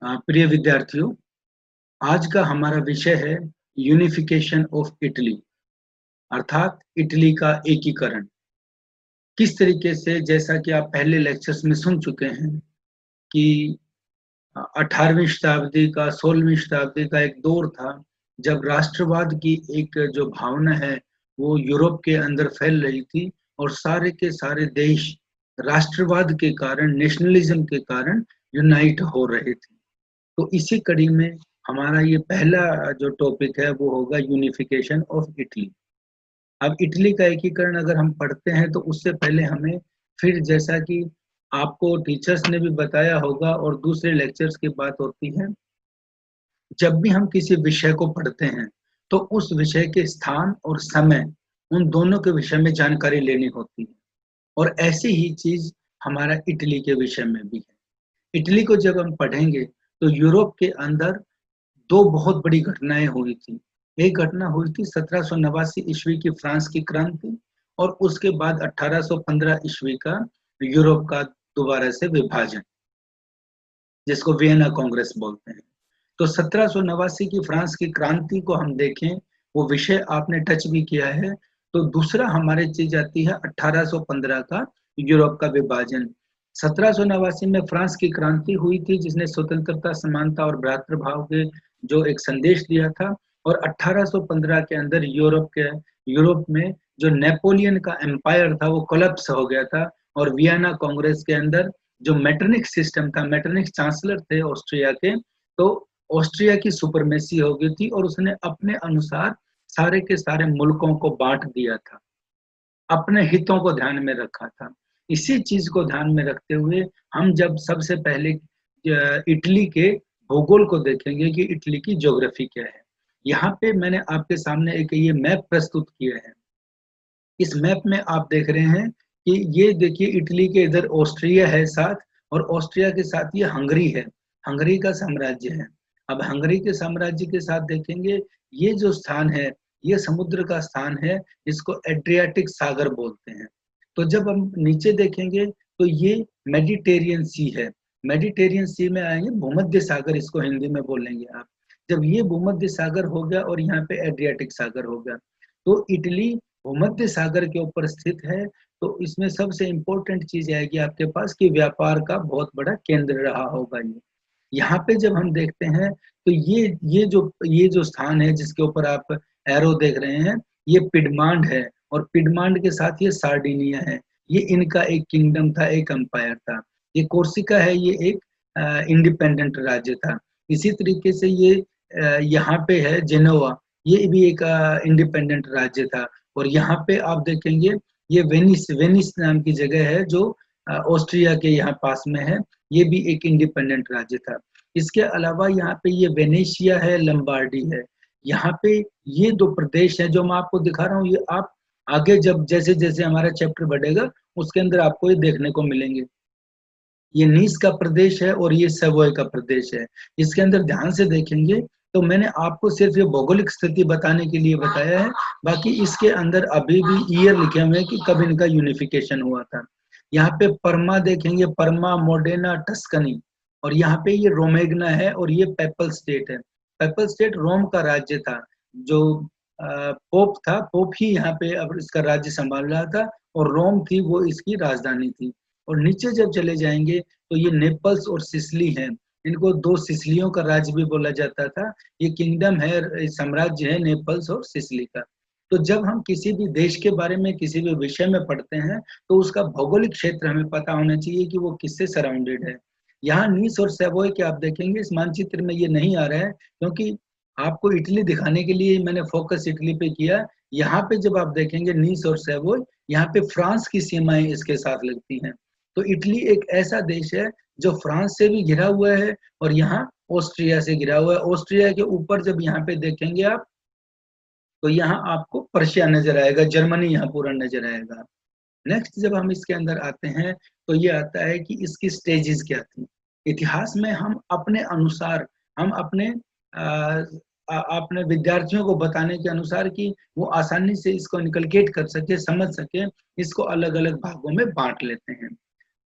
प्रिय विद्यार्थियों, आज का हमारा विषय है यूनिफिकेशन ऑफ इटली अर्थात इटली का एकीकरण। किस तरीके से, जैसा कि आप पहले लेक्चर्स में सुन चुके हैं कि 18वीं शताब्दी का 16वीं शताब्दी का एक दौर था जब राष्ट्रवाद की एक जो भावना है वो यूरोप के अंदर फैल रही थी और सारे के सारे देश राष्ट्रवाद के कारण, नेशनलिज्म के कारण यूनाइट हो रहे थे। तो इसी कड़ी में हमारा ये पहला जो टॉपिक है वो होगा यूनिफिकेशन ऑफ इटली। अब इटली का एकीकरण अगर हम पढ़ते हैं तो उससे पहले हमें फिर, जैसा कि आपको टीचर्स ने भी बताया होगा और दूसरे लेक्चर्स की बात होती है, जब भी हम किसी विषय को पढ़ते हैं तो उस विषय के स्थान और समय, उन दोनों के विषय में जानकारी लेनी होती है। और ऐसी ही चीज हमारा इटली के विषय में भी है। इटली को जब हम पढ़ेंगे तो यूरोप के अंदर दो बहुत बड़ी घटनाएं हुई थी। एक घटना हुई थी 1789 ईस्वी की फ्रांस की क्रांति और उसके बाद 1815 ईस्वी का यूरोप का दोबारा से विभाजन, जिसको वियना कांग्रेस बोलते हैं। तो 1789 की फ्रांस की क्रांति को हम देखें, वो विषय आपने टच भी किया है। तो दूसरा हमारे चीज आती है 1815 का यूरोप का विभाजन। 1789 में फ्रांस की क्रांति हुई थी जिसने स्वतंत्रता, समानता और भ्रातृभाव के जो एक संदेश दिया था। और 1815 के अंदर यूरोप में जो नेपोलियन का एम्पायर था वो कोलैप्स हो गया था और वियना कांग्रेस के अंदर जो मेटरनिक सिस्टम था, मेटरनिक चांसलर थे ऑस्ट्रिया के, तो ऑस्ट्रिया की सुपरमेसी हो गई थी और उसने अपने अनुसार सारे के सारे मुल्कों को बांट दिया था, अपने हितों को ध्यान में रखा था। इसी चीज को ध्यान में रखते हुए हम जब सबसे पहले इटली के भूगोल को देखेंगे कि इटली की ज्योग्राफी क्या है। यहाँ पे मैंने आपके सामने एक ये मैप प्रस्तुत किया है। इस मैप में आप देख रहे हैं कि ये देखिए, इटली के इधर ऑस्ट्रिया है साथ, और ऑस्ट्रिया के साथ ये हंगरी है, हंगरी का साम्राज्य है। अब हंगरी के साम्राज्य के साथ देखेंगे, ये जो स्थान है ये समुद्र का स्थान है, इसको एड्रियाटिक सागर बोलते हैं। तो जब हम नीचे देखेंगे तो ये मेडिटेरियन सी है, मेडिटेरियन सी में आएंगे, भूमध्य सागर इसको हिंदी में बोलेंगे आप। जब ये भूमध्य सागर हो गया और यहाँ पे एड्रियाटिक सागर हो गया, तो इटली भूमध्य सागर के ऊपर स्थित है। तो इसमें सबसे इंपॉर्टेंट चीज आएगी आपके पास कि व्यापार का बहुत बड़ा केंद्र रहा होगा ये। यहाँ पे जब हम देखते हैं तो ये जो स्थान है जिसके ऊपर आप एरो देख रहे हैं, ये पिडमांड है, और पिडमांड के साथ ये सार्डिनिया है। ये इनका एक किंगडम था, एक एम्पायर था। ये कोर्सिका है, ये एक इंडिपेंडेंट राज्य था। इसी तरीके से ये यहाँ पे है जेनोवा, ये भी एक इंडिपेंडेंट राज्य था। और यहाँ पे आप देखेंगे ये वेनिस, वेनिस नाम की जगह है जो ऑस्ट्रिया के यहाँ पास में है, ये भी एक इंडिपेंडेंट राज्य था। इसके अलावा यहाँ पे ये वेनेशिया है, लंबार्डी है। यहाँ पे ये दो प्रदेश हैं जो मैं आपको दिखा रहा हूँ, ये आप आगे जब जैसे जैसे हमारा चैप्टर बढ़ेगा उसके अंदर आपको ये देखने को मिलेंगे। ये नीस का प्रदेश है और ये सेवोय का प्रदेश है। इसके अंदर ध्यान से देखेंगे तो मैंने आपको सिर्फ ये भौगोलिक स्थिति बताने के लिए बताया है, बाकी इसके अंदर अभी भी ईयर लिखे हुए हैं कि कब इनका यूनिफिकेशन हुआ था। यहाँ पे परमा देखेंगे, परमा, मोडेना, टस्कनी, और यहाँ पे ये रोमेग्ना है और ये पेपल स्टेट है। पेपल स्टेट रोम का राज्य था, जो पोप था, पोप ही यहाँ पे अब इसका राज्य संभाल रहा था, और रोम थी वो इसकी राजधानी थी। और नीचे जब चले जाएंगे तो ये नेपल्स और सिसली हैं, इनको दो सिसलियों का राज्य भी बोला जाता था। ये किंगडम है, साम्राज्य है नेपल्स और सिसली का। तो जब हम किसी भी देश के बारे में, किसी भी विषय में पढ़ते हैं तो उसका भौगोलिक क्षेत्र हमें पता होना चाहिए कि वो किससे सराउंडेड है। यहाँ नीस और सेवोय के आप देखेंगे, इस मानचित्र में ये नहीं आ रहा है क्योंकि आपको इटली दिखाने के लिए मैंने फोकस इटली पे किया। यहाँ पे जब आप देखेंगे नीस और सेवोय, यहाँ पे फ्रांस की सीमाएं इसके साथ लगती हैं। तो इटली एक ऐसा देश है जो फ्रांस से भी घिरा हुआ है और यहाँ ऑस्ट्रिया से घिरा हुआ है। ऑस्ट्रिया के ऊपर जब यहाँ पे देखेंगे आप तो यहाँ आपको पर्शिया नजर आएगा, जर्मनी यहाँ पूरा नजर आएगा। नेक्स्ट जब हम इसके अंदर आते हैं तो ये आता है कि इसकी स्टेजेस क्या थी। इतिहास में हम अपने अनुसार, हम अपने विद्यार्थियों को बताने के अनुसार कि वो आसानी से इसको इनकलकेट कर सके, समझ सके, इसको अलग अलग भागों में बांट लेते हैं।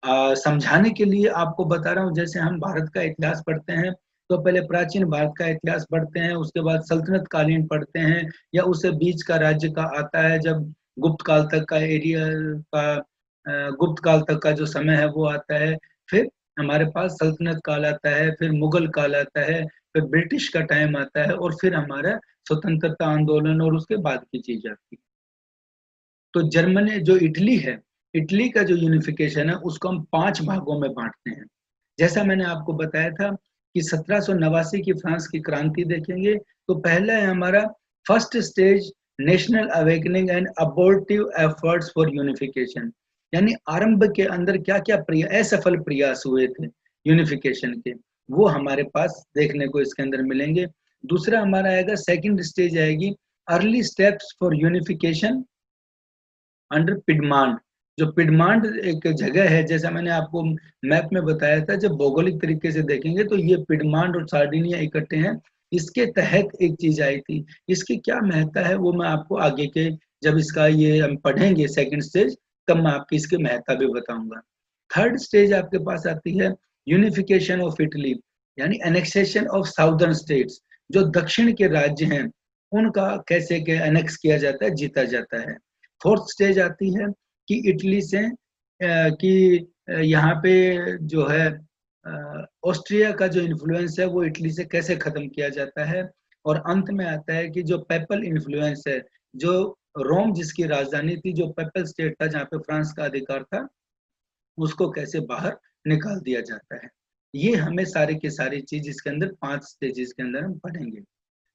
समझाने के लिए आपको बता रहा हूँ, जैसे हम भारत का इतिहास पढ़ते हैं तो पहले प्राचीन भारत का इतिहास पढ़ते हैं, उसके बाद सल्तनत कालीन पढ़ते हैं, या उससे बीच का राज्य का आता है जब गुप्त काल तक का एरिया का गुप्त काल तक का जो समय है वो आता है। फिर हमारे पास सल्तनत काल आता है, फिर मुगल काल आता है, फिर ब्रिटिश का टाइम आता है, और फिर हमारा स्वतंत्रता आंदोलन और उसके बाद की चीज आती है। तो जर्मनी जो इटली है, इटली का जो यूनिफिकेशन है उसको हम 5 भागों में बांटते हैं। जैसा मैंने आपको बताया था कि 1789 की फ्रांस की क्रांति देखेंगे तो पहला है हमारा first stage national awakening and abortive efforts for unification, यानी आरंभ के अंदर क्या-क्या असफल प्रयास हुए थे यूनिफिकेशन के, वो हमारे पास देखने को इसके अंदर मिलेंगे। दूसरा हमारा आएगा, सेकंड स्टेज आएगी early steps for unification under Piedmont. जो पिडमांड एक जगह है, जैसा मैंने आपको मैप में बताया था, जब भौगोलिक तरीके से देखेंगे तो ये पिडमांड और सार्डिनिया इकट्ठे हैं। इसके तहत एक चीज आई थी, इसकी क्या महत्ता है वो मैं आपको आगे के जब इसका ये हम पढ़ेंगे सेकंड स्टेज, तब मैं आपकी इसकी महत्ता भी बताऊंगा। थर्ड स्टेज आपके पास आती है यूनिफिकेशन ऑफ इटली, यानी एनेक्सेशन ऑफ साउदर्न स्टेट्स। जो दक्षिण के राज्य हैं उनका कैसे के एनेक्स किया जाता है, जीता जाता है। फोर्थ स्टेज आती है कि इटली से कि यहाँ पे जो है ऑस्ट्रिया का जो इन्फ्लुएंस है वो इटली से कैसे खत्म किया जाता है। और अंत में आता है कि जो पेपल इन्फ्लुएंस है, जो रोम जिसकी राजधानी थी, जो पेपल स्टेट था जहाँ पे फ्रांस का अधिकार था, उसको कैसे बाहर निकाल दिया जाता है। ये हमें सारी की सारी चीज इसके अंदर 5 स्टेजेस के अंदर हम पढ़ेंगे।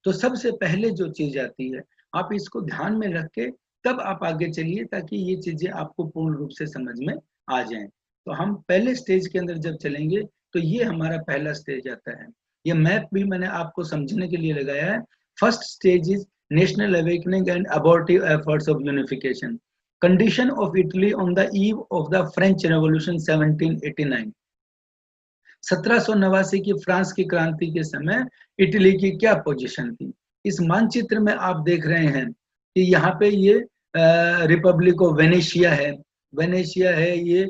तो सबसे पहले जो चीज आती है, आप इसको ध्यान में रख के तब आप आगे चलिए ताकि ये चीजें आपको पूर्ण रूप से समझ में आ जाएं। तो हम पहले स्टेज के अंदर जब चलेंगे तो ये हमारा पहला स्टेज आता है। ये मैप भी मैंने आपको समझने के लिए लगाया है। First stage is national awakening and abortive efforts of unification, condition of Italy on the eve of the French revolution 1789। 1789 की फ्रांस की क्रांति के समय इटली की क्या पोजीशन थी। इस मानचित्र में आप देख रहे हैं कि यहाँ पे ये रिपब्लिक ऑफ वेनेशिया है, वेनेशिया है ये,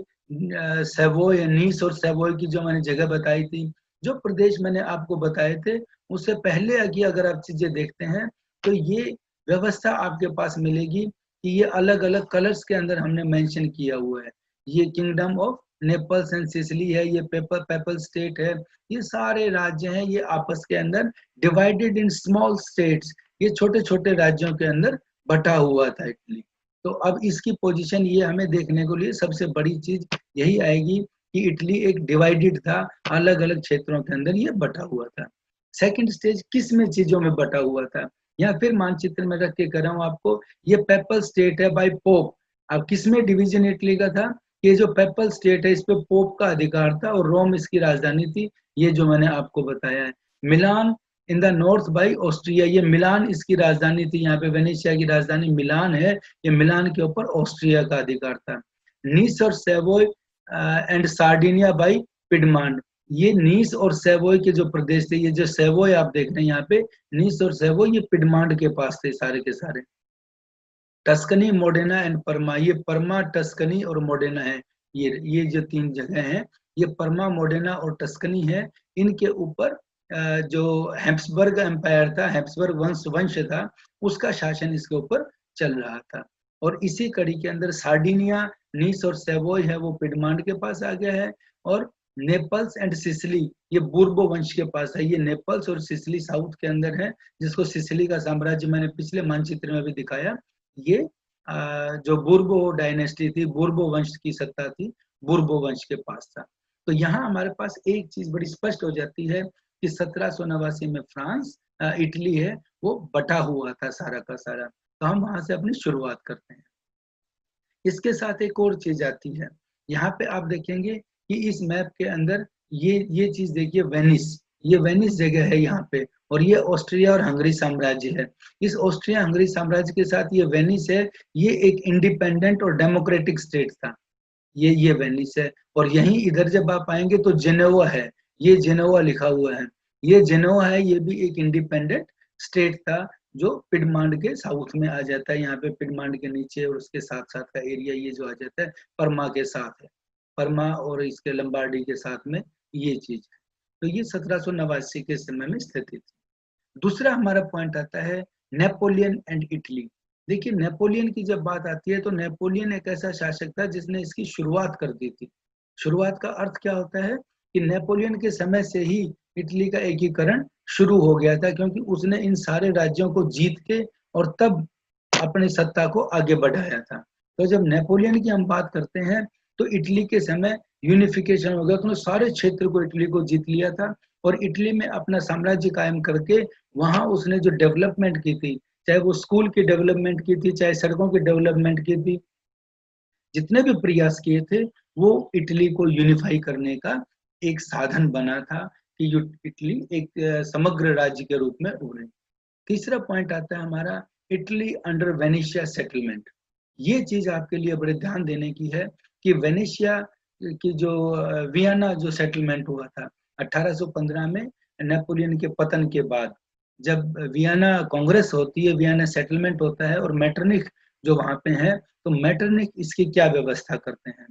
सेवोय, नीस और सेवोय की जो मैंने जगह बताई थी, जो प्रदेश मैंने आपको बताए थे, उससे पहले की अगर आप चीजें देखते हैं तो ये व्यवस्था आपके पास मिलेगी कि ये अलग अलग कलर्स के अंदर हमने मेंशन किया हुआ है। ये kingdom of Naples and Sicily है, ये पेपल स्टेट है, ये सारे राज्य हैं, ये आपस के अंदर डिवाइडेड इन स्मॉल स्टेट्स, ये छोटे छोटे राज्यों के अंदर बटा हुआ था इटली। तो अब इसकी पोजीशन ये हमें देखने को लिए सबसे बड़ी चीज यही आएगी कि इटली एक डिवाइडेड था, अलग अलग क्षेत्रों के अंदर ये बटा हुआ था। सेकंड स्टेज किस में चीजों में बटा हुआ था, या फिर मानचित्र में रख के कर रहा हूँ आपको, ये पेपल स्टेट है बाय पोप। अब किस में डिवीजन इटली का था, ये जो पेपल स्टेट है इस पे पोप का अधिकार था और रोम इसकी राजधानी थी, ये जो मैंने आपको बताया है। Milan in the north by Austria, ये मिलान इसकी राजधानी थी, यहाँ पे वेनेशिया की राजधानी मिलान है, ये मिलान के ऊपर ऑस्ट्रिया का अधिकार था। नीस और सेवोय एंड सार्डिनिया बाई पिडमांड, ये नीस और सेवोय के जो प्रदेश थे, ये जो सेवोय आप देख रहे हैं यहाँ पे, नीस और सेवोय ये पिडमांड के पास थे सारे के सारे। टस्कनी, मोडेना एंड परमा, ये परमा, टस्कनी और मोडेना है, ये जो 3 जगह हैं, ये परमा, मोडेना और टस्कनी है। इनके ऊपर जो हैप्सबर्ग एम्पायर था, हैप्सबर्ग वंश था, उसका शासन इसके ऊपर चल रहा था। और इसी कड़ी के अंदर सार्डिनिया, नीस और सेवोय है वो पिडमांड के पास आ गया है, और नेपल्स एंड सिसिली ये बूर्बो वंश के पास है। ये नेपल्स और सिसिली साउथ के अंदर है, जिसको सिसिली का साम्राज्य मैंने पिछले मानचित्र में भी दिखाया। ये जो बूर्बो डायनेस्टी थी, बूर्बो वंश की सत्ता थी, बूर्बो वंश के पास था। तो यहाँ हमारे पास एक चीज बड़ी स्पष्ट हो जाती है कि 1789 में फ्रांस, इटली है वो बटा हुआ था सारा का सारा। तो हम वहां से अपनी शुरुआत करते हैं। इसके साथ एक और चीज आती है, यहाँ पे आप देखेंगे कि इस मैप के अंदर ये चीज देखिए, वेनिस, ये वेनिस जगह है यहाँ पे, और ये ऑस्ट्रिया और हंगरी साम्राज्य है। इस ऑस्ट्रिया हंगरी साम्राज्य के साथ ये वेनिस है, ये एक इंडिपेंडेंट और डेमोक्रेटिक स्टेट था, ये वेनिस है। और यहीं इधर जब आप आएंगे तो जेनोवा है, ये जेनोवा लिखा हुआ है, ये जेनोवा है, ये भी एक इंडिपेंडेंट स्टेट था जो पिडमांड के साउथ में आ जाता है। यहाँ पे पिडमांड के नीचे और उसके साथ साथ का एरिया ये जो आ जाता है परमा के साथ है। परमा और इसके लंबार्डी के साथ में ये चीज है। तो ये 1789 के समय में स्थिति थी। दूसरा हमारा पॉइंट आता है नेपोलियन एंड इटली। देखिए नेपोलियन की जब बात आती है तो नेपोलियन एक ऐसा शासक था जिसने इसकी शुरुआत कर दी थी। शुरुआत का अर्थ क्या होता है कि नेपोलियन के समय से ही इटली का एकीकरण शुरू हो गया था, क्योंकि उसने इन सारे राज्यों को जीत के और तब अपनी सत्ता को आगे बढ़ाया था। तो जब नेपोलियन की हम बात करते हैं तो इटली के समय यूनिफिकेशन हो गया, उसने सारे क्षेत्र को इटली को जीत लिया था और इटली में अपना साम्राज्य कायम करके वहां उसने जो डेवलपमेंट की थी, चाहे वो स्कूल की डेवलपमेंट की थी, चाहे सड़कों की डेवलपमेंट की थी, जितने भी प्रयास किए थे वो इटली को यूनिफाई करने का एक साधन बना था कि इटली एक समग्र राज्य के रूप में उभरे। तीसरा पॉइंट आता है हमारा इटली अंडर वेनेशिया सेटलमेंट। ये चीज आपके लिए बड़े ध्यान देने की है कि वेनेशिया की जो वियना जो सेटलमेंट हुआ था 1815 में नेपोलियन के पतन के बाद, जब वियना कांग्रेस होती है, वियना सेटलमेंट होता है और मेटरनिख जो वहां पे है, तो मेटरनिख इसकी क्या व्यवस्था करते हैं,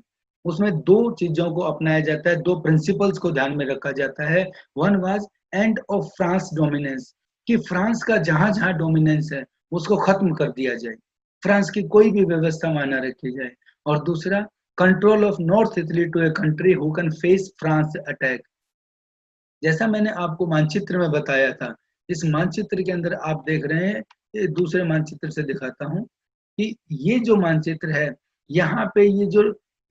उसमें दो चीजों को अपनाया जाता है, दो प्रिंसिपल्स को ध्यान में रखा जाता है। One was end of France dominance, कि फ्रांस का जहां जहां डोमिनेंस है उसको खत्म कर दिया जाए, फ्रांस की कोई भी व्यवस्था माना रखी जाए। और दूसरा control of north Italy to a country who can face France attack. जैसा मैंने आपको मानचित्र में बताया था, इस मानचित्र के अंदर आप देख रहे हैं, ये दूसरे मानचित्र से दिखाता हूं कि ये जो मानचित्र है, यहाँ पे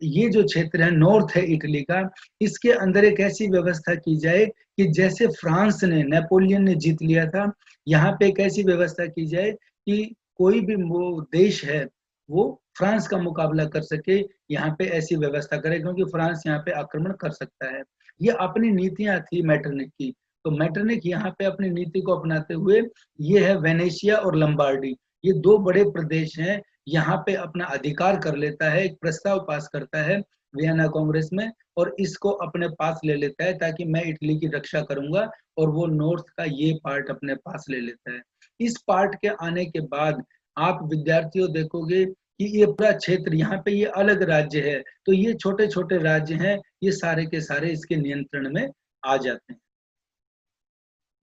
ये जो क्षेत्र है नॉर्थ है इटली का, इसके अंदर एक ऐसी व्यवस्था की जाए कि जैसे फ्रांस ने नेपोलियन ने जीत लिया था, यहाँ पे एक ऐसी व्यवस्था की जाए कि कोई भी वो देश है वो फ्रांस का मुकाबला कर सके, यहाँ पे ऐसी व्यवस्था करे, क्योंकि फ्रांस यहाँ पे आक्रमण कर सकता है। ये अपनी नीतियां थी मेटरनिख की। तो मेटरनिख यहाँ पे अपनी नीति को अपनाते हुए, ये है वेनेशिया और लंबार्डी, ये दो बड़े प्रदेश हैं, यहाँ पे अपना अधिकार कर लेता है, एक प्रस्ताव पास करता है वियना कांग्रेस में और इसको अपने पास ले लेता है ताकि मैं इटली की रक्षा करूंगा, और वो नॉर्थ का ये पार्ट अपने पास ले लेता है। इस पार्ट के आने के बाद आप विद्यार्थियों देखोगे कि ये पूरा क्षेत्र, यहाँ पे ये अलग राज्य है, तो ये छोटे छोटे राज्य हैं, ये सारे के सारे इसके नियंत्रण में आ जाते हैं।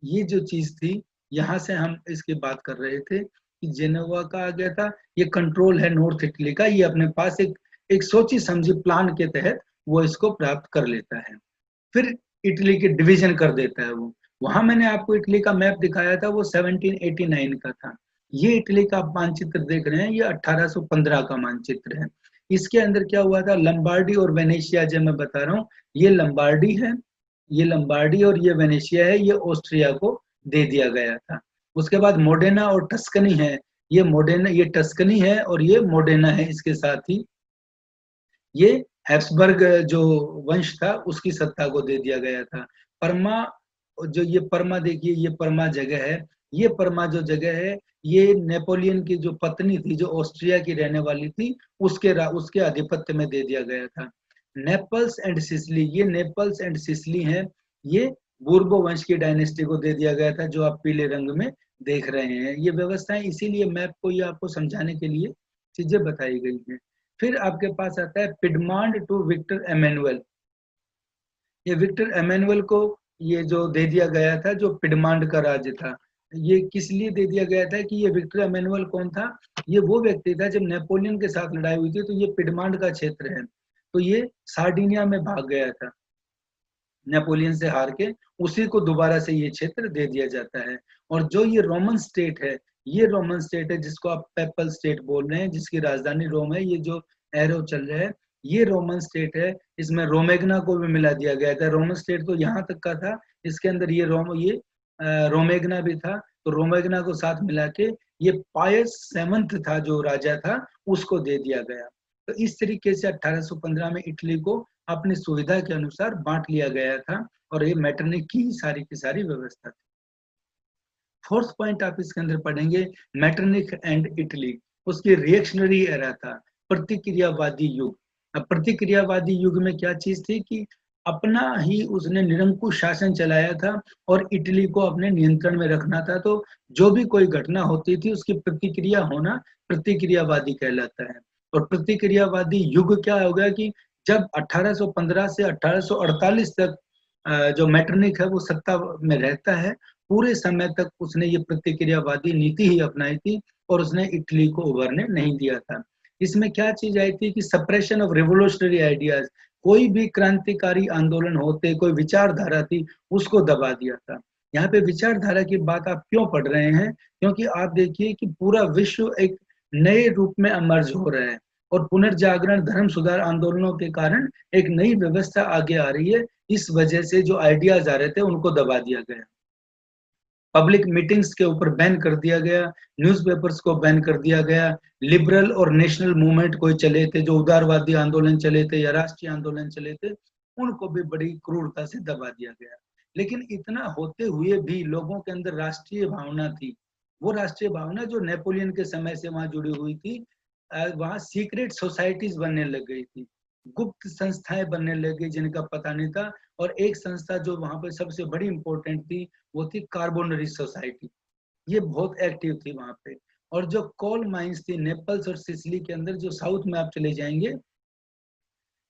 ये जो चीज थी, यहाँ से हम इसकी बात कर रहे थे कि जेनोवा का आ गया था, ये कंट्रोल है नॉर्थ इटली का, ये अपने पास एक सोची समझी प्लान के तहत वो इसको प्राप्त कर लेता है। फिर इटली की डिवीजन कर देता है वो। वहां मैंने आपको इटली का मैप दिखाया था, वो 1789 का था। ये इटली का आप मानचित्र देख रहे हैं, ये 1815 का मानचित्र है। इसके अंदर क्या हुआ था, लंबार्डी और वेनेशिया, जो मैं बता रहा हूँ, ये लंबार्डी है, ये लंबार्डी और ये वेनेशिया है, ये ऑस्ट्रिया को दे दिया गया था। उसके बाद मोडेना और टस्कनी है, ये मोडेना, ये टस्कनी है और ये मोडेना है, इसके साथ ही ये हैब्सबर्ग जो वंश था उसकी सत्ता को दे दिया गया था। परमा, जो ये परमा देखिए, ये परमा जगह है, ये परमा जो जगह है, ये नेपोलियन की जो पत्नी थी, जो ऑस्ट्रिया की रहने वाली थी, उसके आधिपत्य में दे दिया गया था। नेपल्स एंड सिसिली, ये नेपल्स एंड सिसिली है, ये बूर्बो वंश की डायनेस्टी को दे दिया गया था, जो आप पीले रंग में देख रहे हैं। ये व्यवस्थाएं इसीलिए मैप को ये आपको समझाने के लिए चीजें बताई गई हैं। फिर आपके पास आता है पिडमांड टू विक्टर एमेनुअल। ये विक्टर एमेनुअल को ये जो दे दिया गया था, जो पिडमांड का राज्य था, ये किस लिए दे दिया गया था कि ये विक्टर एमेनुअल कौन था, ये वो व्यक्ति था जब नेपोलियन के साथ लड़ाई हुई थी तो ये पिडमांड का क्षेत्र है, तो ये सार्डिनिया में भाग गया था नेपोलियन से हार के, उसी को दोबारा से ये क्षेत्र दे दिया जाता है। और जो ये रोमन स्टेट है, ये रोमन स्टेट है जिसको आप पेपल स्टेट बोल रहे हैं, जिसकी राजधानी रोम है, ये जो एरो चल रहा है ये रोमन स्टेट है। इसमें रोमेगना को भी मिला दिया गया था। रोमन स्टेट तो यहाँ तक का था, इसके अंदर ये रोमेगना भी था, तो रोमेगना को साथ मिला के ये पायस सेवंथ था जो राजा था, उसको दे दिया गया। तो इस तरीके से 1815 में इटली को अपनी सुविधा के अनुसार बांट लिया गया था और ये मेटरनिख की सारी की सारी व्यवस्था थी। फोर्थ पॉइंट आप इसके अंदर पढ़ेंगे, मेटरनिख एंड इटली, उसकी रिएक्शनरी एरा था, प्रतिक्रियावादी युग। अब प्रतिक्रियावादी युग में क्या चीज थी कि अपना ही उसने निरंकुश शासन चलाया था और इटली को अपने नियंत्रण में रखना था, तो जो भी कोई घटना होती थी उसकी प्रतिक्रिया होना प्रतिक्रियावादी कहलाता है। और प्रतिक्रियावादी युग क्या हो गया कि जब 1815 से 1848 तक जो मेटरनिख है वो सत्ता में रहता है, पूरे समय तक उसने ये प्रतिक्रियावादी नीति ही अपनाई थी और उसने इटली को उभरने नहीं दिया था। इसमें क्या चीज आई थी कि सप्रेशन ऑफ रिवोल्यूशनरी आइडियाज, कोई भी क्रांतिकारी आंदोलन होते, कोई विचारधारा थी, उसको दबा दिया था। यहाँ पे विचारधारा की बात आप क्यों पढ़ रहे हैं? क्योंकि आप देखिए कि पूरा विश्व एक नए रूप में अमर्ज हो रहा है और पुनर्जागरण धर्म सुधार आंदोलनों के कारण एक नई व्यवस्था आगे आ रही है। इस वजह से जो आइडियाज आ रहे थे उनको दबा दिया गया, पब्लिक मीटिंग्स के ऊपर बैन कर दिया गया, न्यूज़पेपर्स को बैन कर दिया गया, लिबरल और नेशनल मूवमेंट कोई चले थे, जो उदारवादी आंदोलन चले थे या राष्ट्रीय आंदोलन चले थे, उनको भी बड़ी क्रूरता से दबा दिया गया। लेकिन इतना होते हुए भी लोगों के अंदर राष्ट्रीय भावना थी, वो राष्ट्रीय भावना जो नेपोलियन के समय से वहां जुड़ी हुई थी। वहां सीक्रेट सोसाइटीज बनने लग गई थी, गुप्त संस्थाएं बनने लग गई जिनका पता नहीं था। और एक संस्था जो वहां पे सबसे बड़ी इंपॉर्टेंट थी वो थी कार्बोनरी सोसाइटी, ये बहुत एक्टिव थी वहां पे। और जो कोल माइंस थी नेपल्स और सिसिली के अंदर, जो साउथ में आप चले जाएंगे,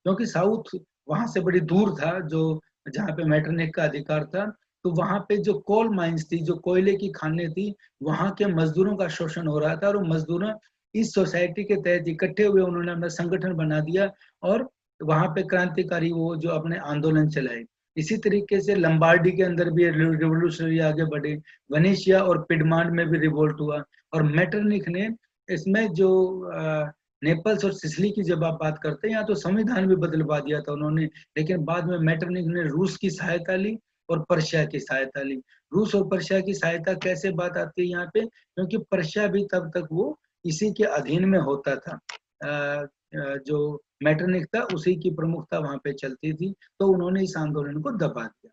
क्योंकि साउथ वहां से बड़ी दूर था, जो जहाँ पे मेटरनिख का अधिकार था, तो वहां पे जो कोल माइंस थी, जो कोयले की खानें थी, वहां के मजदूरों का शोषण हो रहा था और मजदूरों इस सोसाइटी के तहत इकट्ठे हुए, उन्होंने अपना संगठन बना दिया और वहां पे क्रांतिकारी वो जो अपने आंदोलन चलाए। इसी तरीके से लंबार्डी के अंदर भी रिवोल्यूशनरी आगे बढ़े, वेनेशिया और पिडमांड में भी रिवोल्ट हुआ। और मेटरनिख ने इसमें जो नेपल्स और सिसिली की जब आप बात करते हैं, यहाँ तो संविधान भी बदलवा दिया था उन्होंने, लेकिन बाद में मेटरनिख ने रूस की सहायता ली और पर्शिया की सहायता ली। रूस और पर्शिया की सहायता कैसे बात आती है यहाँ पे? क्योंकि पर्शिया भी तब तक वो इसी के अधीन में होता था, जो मेटरनिख था उसी की प्रमुखता वहां पे चलती थी, तो उन्होंने इस आंदोलन को दबा दिया।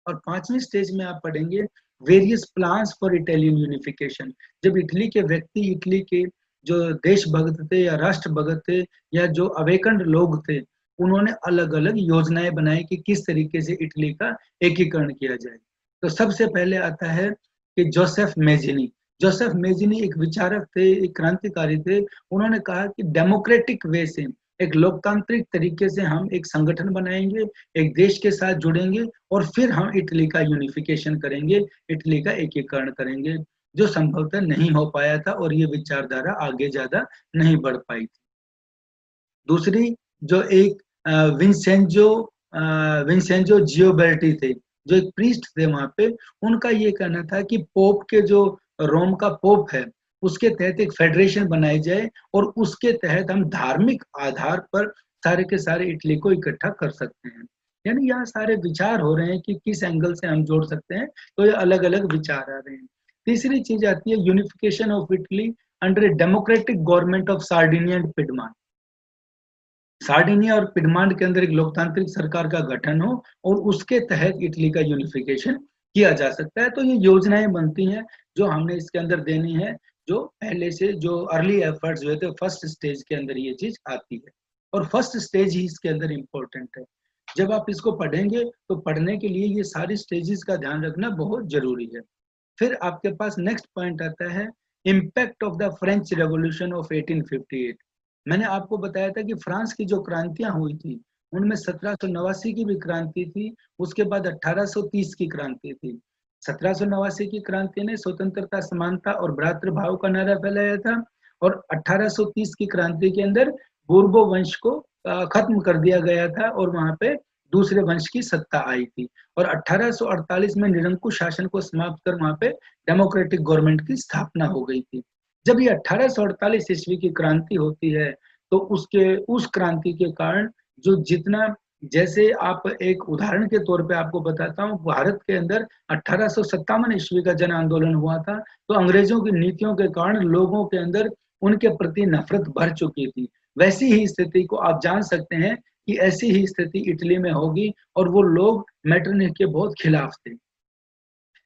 और 5वीं स्टेज में आप पढ़ेंगे various plans for Italian unification. जब इटली के व्यक्ति, इटली के जो देशभक्त थे या राष्ट्रभक्त थे या जो अवेकन्ड लोग थे, उन्होंने अलग अलग योजनाएं बनाई कि किस तरीके से इटली का एकीकरण किया जाए। तो सबसे पहले आता है कि जोसेफ मेजिनी। जोसेफ मेजिनी एक विचारक थे, एक क्रांतिकारी थे। उन्होंने कहा कि डेमोक्रेटिक वे से, एक लोकतांत्रिक तरीके से हम एक संगठन बनाएंगे, एक देश के साथ जुड़ेंगे और फिर हम इटली का यूनिफिकेशन करेंगे, इटली का एकीकरण करेंगे, जो संभवतः नहीं हो पाया था और ये विचारधारा आगे ज्यादा नहीं बढ़ पाई थी। दूसरी जो एक विंसेंजो विंसेंजो जियोबर्टी थे, जो एक प्रीस्ट थे वहां पे, उनका ये कहना था कि पोप के जो रोम का पोप है उसके तहत एक फेडरेशन बनाई जाए और उसके तहत हम धार्मिक आधार पर सारे के सारे इटली को इकट्ठा कर सकते हैं। यानी यहाँ सारे विचार हो रहे हैं कि किस एंगल से हम जोड़ सकते हैं, तो ये अलग अलग विचार आ रहे हैं। तीसरी चीज आती है unification of Italy under a democratic government of Sardinia and Piedmont. Sardinia और पिडमांड के अंदर एक लोकतांत्रिक सरकार का गठन हो और उसके तहत इटली का यूनिफिकेशन किया जा सकता है। तो ये योजनाएं बनती हैं जो हमने इसके अंदर देनी है, जो पहले से जो अर्ली एफर्ट्स हुए थे फर्स्ट स्टेज के अंदर ये चीज आती है और फर्स्ट स्टेज ही इसके अंदर इंपॉर्टेंट है। जब आप इसको पढ़ेंगे तो पढ़ने के लिए ये सारी स्टेजेस का ध्यान रखना बहुत जरूरी है। फिर आपके पास नेक्स्ट पॉइंट आता है impact of the French revolution of 1858। मैंने आपको बताया था कि फ्रांस की जो क्रांतियां हुई थी उनमें 1789 की भी क्रांति थी, उसके बाद 1830 की क्रांति थी। 1789 की क्रांति ने स्वतंत्रता, समानता और भ्रातृभाव का नारा फैलाया था और 1830 की क्रांति के अंदर बोर्बो वंश को खत्म कर दिया गया था और वहां पे दूसरे वंश की सत्ता आई थी। और 1848 में निरंकुश शासन को समाप्त कर वहां पे डेमोक्रेटिक गवर्नमेंट की स्थापना हो गई थी। जब ये 1848 ईस्वी की क्रांति होती है तो उस क्रांति के कारण जो जितना, जैसे आप एक उदाहरण के तौर पे आपको बताता हूँ, भारत के अंदर 1857 ईस्वी का जन आंदोलन हुआ था, तो अंग्रेजों की नीतियों के कारण लोगों के अंदर उनके प्रति नफरत भर चुकी थी। वैसी ही स्थिति को आप जान सकते हैं कि ऐसी ही स्थिति इटली में होगी और वो लोग मेटरनिख के बहुत खिलाफ थे।